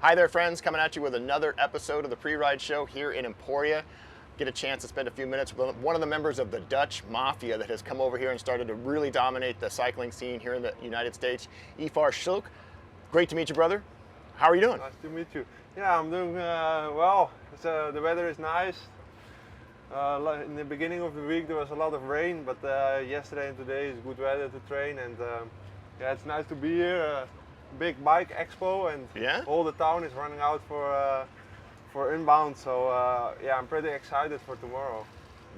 Hi there, friends. Coming at you with another episode of the Pre-Ride Show here in Emporia. Get a chance to spend a few minutes with one of the members of the Dutch Mafia that has come over here and started to really dominate the cycling scene here in the United States. Ivar Slik, great to meet you, brother. How are you doing? Nice to meet you. Yeah, I'm doing well. The weather is nice. In the beginning of the week there was a lot of rain, but yesterday and today is good weather to train, and yeah, it's nice to be here. Big bike expo, and Yeah? all the town is running out for Unbound. So yeah, I'm pretty excited for tomorrow.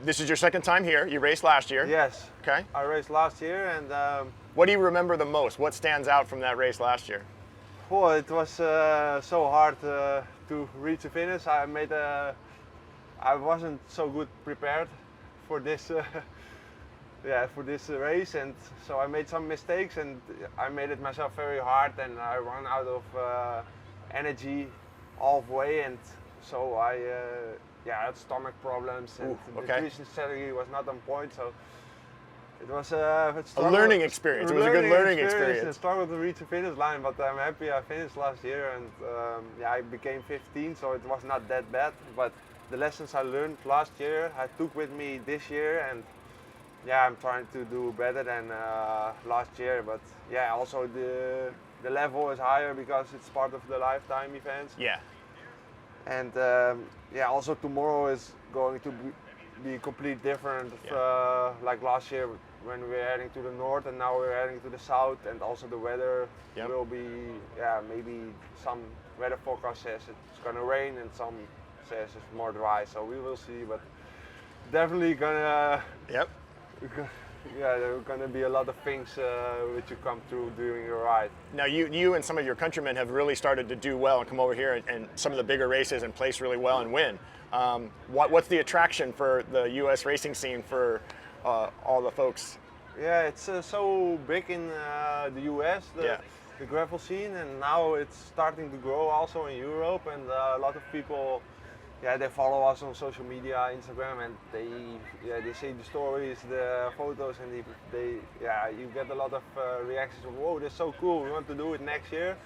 This is your second time here. You raced last year. Yes. Okay. I raced last year, and What do you remember the most? What stands out from that race last year? well, it was so hard to reach the finish. I wasn't so good prepared for this. Yeah, for this race, and so I made some mistakes, and I made it myself very hard, and I ran out of energy halfway, and so I had stomach problems, and Ooh, okay. the nutrition strategy was not on point. So it was A learning experience. It was a good learning experience. I struggled to reach the finish line, but I'm happy I finished last year, and yeah, I became 15, so it was not that bad. But the lessons I learned last year, I took with me this year, and yeah, I'm trying to do better than last year. But yeah, also the level is higher because it's part of the lifetime events. Yeah. And yeah, also tomorrow is going to be completely different. Like last year when we were heading to the north, and now we're heading to the south, and also the weather will be, yeah, maybe some weather forecast says it's gonna rain and some says it's more dry, so we will see. But definitely gonna yeah, there are going to be a lot of things which you come through during your ride. Now you and some of your countrymen have really started to do well and come over here and some of the bigger races and place really well and win. What's the attraction for the U.S. racing scene for all the folks? Yeah, it's so big in the U.S., the gravel scene, and now it's starting to grow also in Europe, and a lot of people, yeah, they follow us on social media, Instagram, and they see the stories, the photos, and you get a lot of reactions of, whoa, that's so cool, we want to do it next year.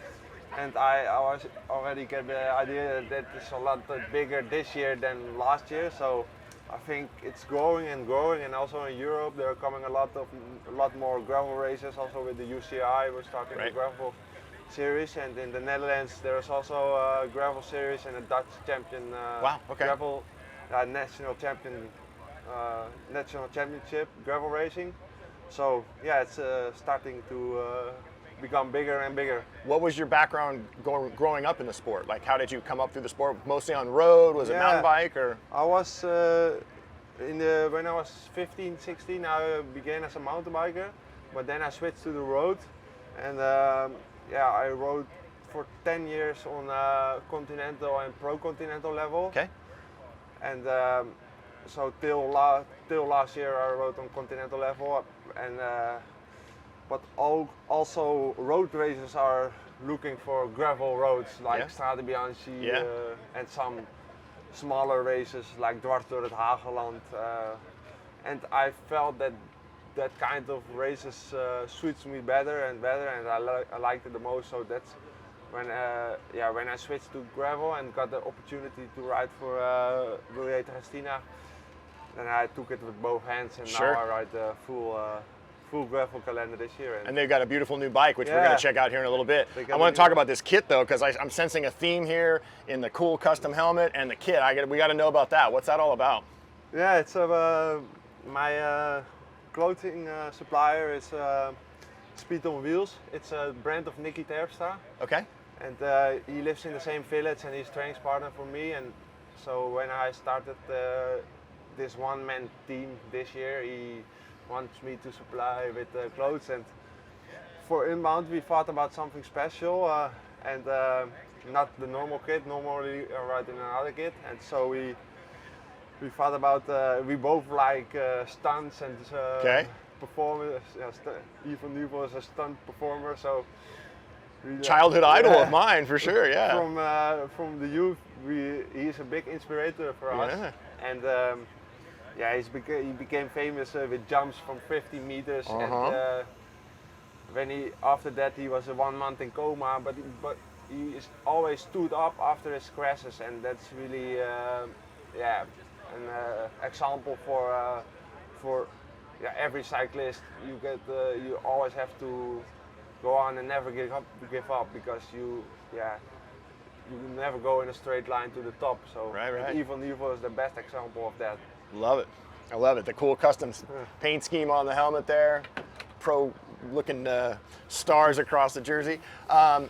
And I was already get the idea that it's a lot bigger this year than last year, so I think it's growing and growing. And also in Europe there are coming a lot more gravel races, also with the UCI we're starting the gravel series, and in the Netherlands there is also a gravel series and a Dutch champion gravel national championship gravel racing. So yeah, it's starting to become bigger and bigger. What was your background growing up in the sport? Like, how did you come up through the sport? Mostly on road? Was it mountain bike or? I was when I was 15, 16, I began as a mountain biker, but then I switched to the road, and yeah, I rode for 10 years on continental and pro-continental level. Okay. And so till last year I rode on continental level, and but also road racers are looking for gravel roads like Strade Bianchi and some smaller races like Dwars door het Hageland. And I felt that kind of races suits me better and better, and I liked it the most. So that's when I switched to gravel and got the opportunity to ride for Williet Restina, then I took it with both hands, and now I ride the full gravel calendar this year. And they've got a beautiful new bike, which we're going to check out here in a little bit. I want to talk about this kit though, because I'm sensing a theme here in the cool custom helmet and the kit. We got to know about that. What's that all about? Yeah, it's my clothing supplier is Speed on Wheels. It's a brand of Nicky Terpstra. Okay. And he lives in the same village, and he's training partner for me. And so when I started this one-man team this year, he wants me to supply with clothes. And for Unbound we thought about something special, and not the normal kit. Normally I ride in another kit, and so we thought about, we both like stunts and performance. Ivar Slik is a stunt performer, so childhood idol of mine for sure. Yeah. From the youth, he's a big inspirator for us, and yeah, he became famous with jumps from 50 meters, and after that he was 1 month in coma, but he is always stood up after his crashes, and that's really an example for every cyclist. You always have to go on and never give up because you never go in a straight line to the top. So Right. Ivo is the best example of that. Love it. I love it. The cool custom paint scheme on the helmet there. Pro looking stars across the jersey.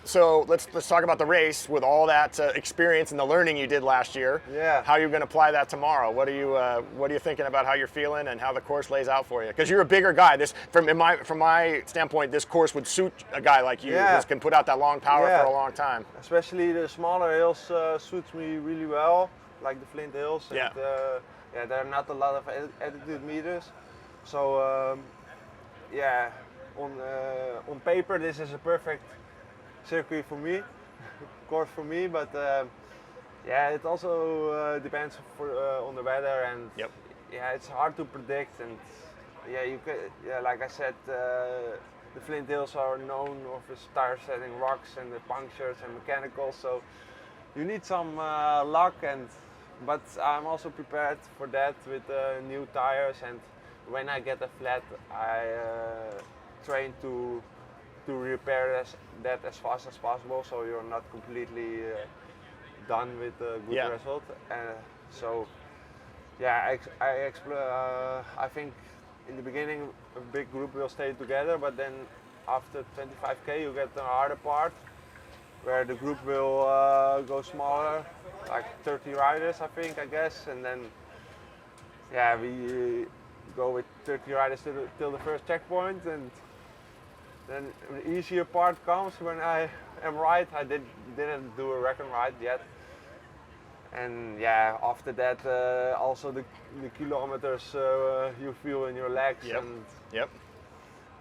So let's talk about the race with all that experience and the learning you did last year. Yeah. How you're going to apply that tomorrow? What are you thinking about how you're feeling and how the course lays out for you? Because you're a bigger guy. From my standpoint, this course would suit a guy like you who can put out that long power for a long time. Especially the smaller hills suits me really well, like the Flint Hills. And, there are not a lot of altitude meters, so on paper this is a perfect circuit for me, course for me. But it also depends on the weather, and it's hard to predict. And like I said, the Flint Hills are known for tire-setting rocks and the punctures and mechanicals, so you need some luck. But I'm also prepared for that with new tires, and when I get a flat, I train to repair that as fast as possible, so you're not completely done with a good result. I think in the beginning a big group will stay together, but then after 25k you get the harder part, where the group will go smaller, like 30 riders, I guess, and then we go with 30 riders till the first checkpoint, and then the easier part comes when I am right. I didn't do a reckon ride yet, and after that also the kilometers you feel in your legs,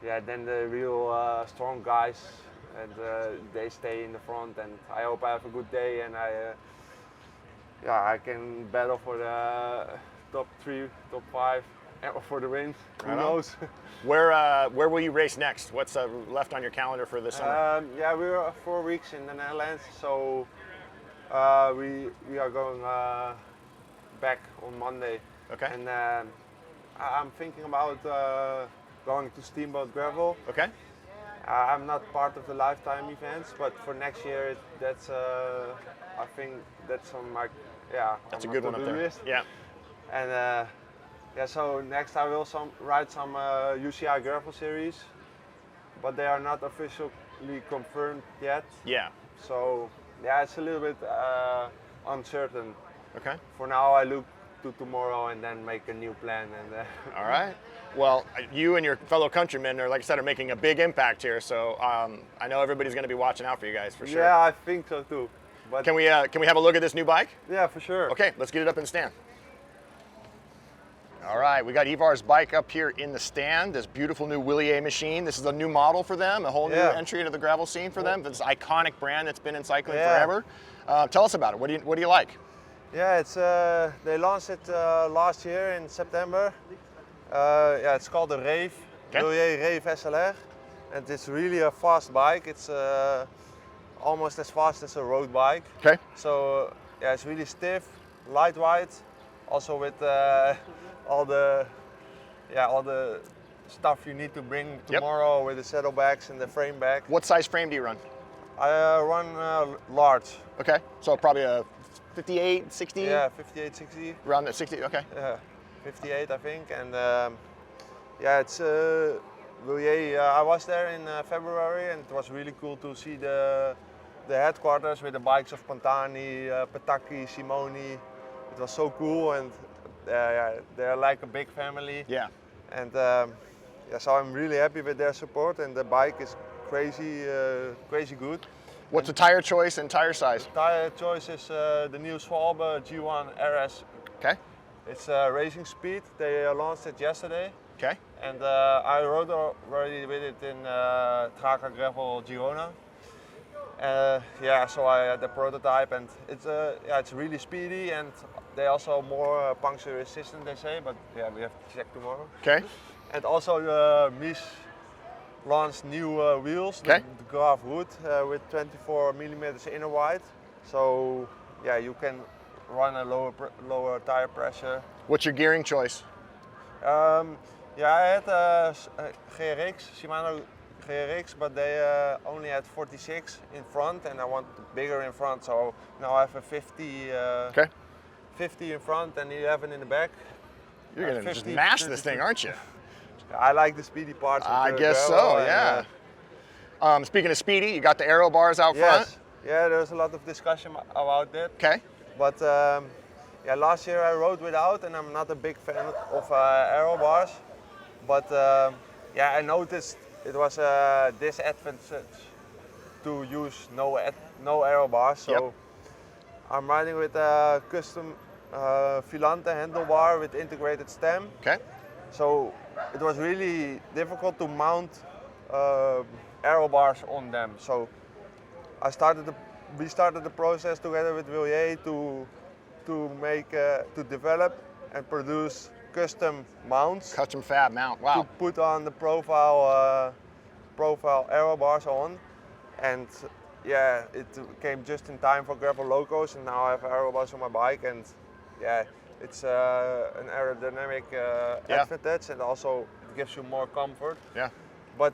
then the real strong guys, and they stay in the front, and I hope I have a good day, and I can battle for the top 3, top 5, or for the win. Who knows? Where will you race next? What's left on your calendar for this summer? We're 4 weeks in the Netherlands, so we are going back on Monday. Okay. And I'm thinking about going to Steamboat Gravel. Okay. I'm not part of the lifetime events, but for next year, that's I think that's on my That's a good one up there. List. Yeah. And so next I will ride some UCI Gravel series, but they are not officially confirmed yet. Yeah. So it's a little bit uncertain. Okay. For now, I look to tomorrow and then make a new plan. And all right. Well, you and your fellow countrymen are, like I said, are making a big impact here. So I know everybody's going to be watching out for you guys for sure. Yeah, I think so too. But can we have a look at this new bike? Yeah, for sure. Okay, let's get it up in the stand. All right, we got Ivar's bike up here in the stand. This beautiful new Willier machine. This is a new model for them, a whole new entry into the gravel scene for them. This iconic brand that's been in cycling forever. Tell us about it. What do you like? Yeah, it's they launched it last year in September. It's called the Rave, Willier Rave SLR, and it's really a fast bike. It's almost as fast as a road bike. Okay. So it's really stiff, lightweight, also with all the stuff you need to bring tomorrow with the saddlebags and the frame back. What size frame do you run? I run large. Okay, so probably a 58, 60? Yeah, 58, 60. Around that 60, okay. Yeah, 58 I think, and it's Willier. I was there in February, and it was really cool to see the headquarters with the bikes of Pantani, Pataki, Simoni. It was so cool, and they're like a big family. Yeah. And so I'm really happy with their support, and the bike is crazy good. What's the tire choice and tire size? Tire choice is the new Schwalbe G1 RS. Okay. It's racing speed. They launched it yesterday. Okay. And I rode already with it in Tracker Gravel Girona. So I had the prototype, and it's really speedy, and they also more puncture resistant, they say, but we have to check tomorrow. Okay. And also the launched new wheels, Okay. the Graf Wood with 24 millimeters inner wide. So yeah, you can run a lower tire pressure. What's your gearing choice? Yeah, I had a GRX, Shimano GRX, but they only had 46 in front, and I want bigger in front. So now I have a 50, Okay. 50 in front and 11 in the back. You're gonna just 50, mash this thing, aren't you? I like the speedy parts. I of the guess gravel so, and, yeah. Speaking of speedy, you got the aero bars out yes, front. yeah, there's a lot of discussion about that. Okay. But yeah, last year I rode without, and I'm not a big fan of aero bars. But yeah, I noticed it was a disadvantage to use no aero bars. So Yep. I'm riding with a custom Filante handlebar with integrated stem. Okay. So it was really difficult to mount aero bars on them. So we started the process together with Villiers to develop and produce custom mounts Custom fab mount. Wow. to put on the profile aero bars on, and yeah, it came just in time for gravel locos, and now I have aero bars on my bike, and yeah, it's an aerodynamic advantage, and also it gives you more comfort. Yeah. But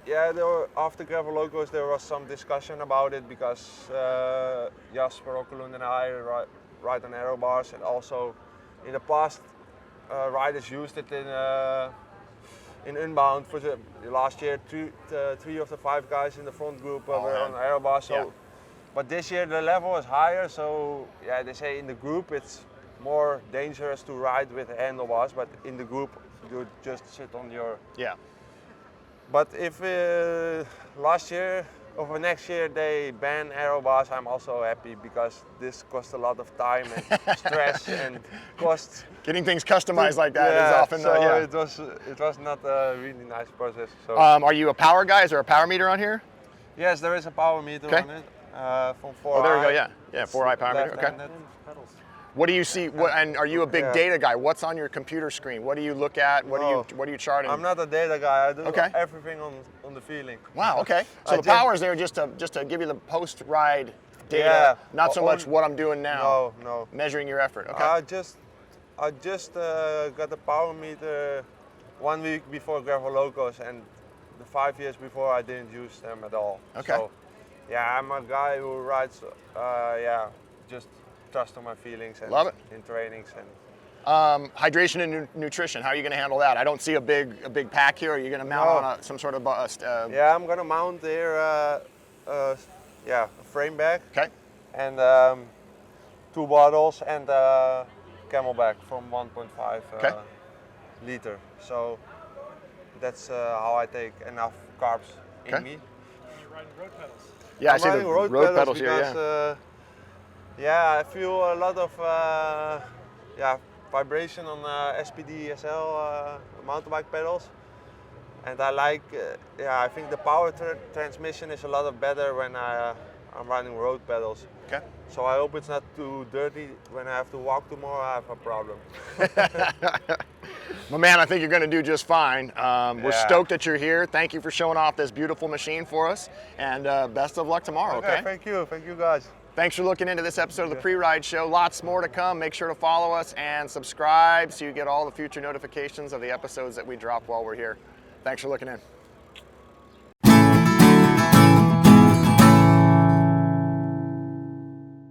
yeah, after gravel locos there was some discussion about it because Jasper Okkelund and I ride on aero bars, and also in the past riders used it in Unbound. For the last year, three of the 5 guys in the front group were on aero bars. So, yeah. But this year the level is higher, so yeah, they say in the group it's more dangerous to ride with handlebars, but in the group you just sit on your. Yeah. But if last year or next year they ban aero bars, I'm also happy because this costs a lot of time and stress and costs. Getting things customized like that is often. So Yeah. it was not a really nice process. So Are you a power guy? Is there a power meter on here? yes, there is a power meter Okay. on it from 4i. Oh, there we go. Yeah. Yeah. 4i power meter. Okay. left-handed. What do you see? And are you a big Yeah. data guy? What's on your computer screen? What do you look at? What No. are you charting? I'm not a data guy. I do Okay. everything on the feeling. Wow. Okay. So I the just- power is there just to give you the post ride data, Yeah. not so much what I'm doing now. No. Measuring your effort. Okay. I just got a power meter 1 week before gravel locos, and the 5 years before I didn't use them at all. Okay. So yeah, I'm a guy who rides. Just trust on my feelings and Love it. in trainings and. Hydration and nutrition. How are you going to handle that? I don't see a big pack here. Are you going to mount on some sort of Yeah, I'm gonna mount here. A frame bag Okay. and 2 bottles and Camelback from 1.5 Okay. liter. So that's how I take enough carbs Okay. in me. You're riding road pedals. Yeah, I I'm see the riding road pedals here. because Yeah. yeah, I feel a lot of vibration on SPD SL mountain bike pedals, and I like. I think the power transmission is a lot better when I'm riding road pedals. Okay. So I hope it's not too dirty. When I have to walk tomorrow, I have a problem. Well, man, I think you're going to do just fine. We're Yeah. stoked that you're here. Thank you for showing off this beautiful machine for us, and best of luck tomorrow. Okay. Thank you guys. Thanks for looking into this episode of the Pre-Ride Show. Lots more to come. Make sure to follow us and subscribe so you get all the future notifications of the episodes that we drop while we're here. Thanks for looking in.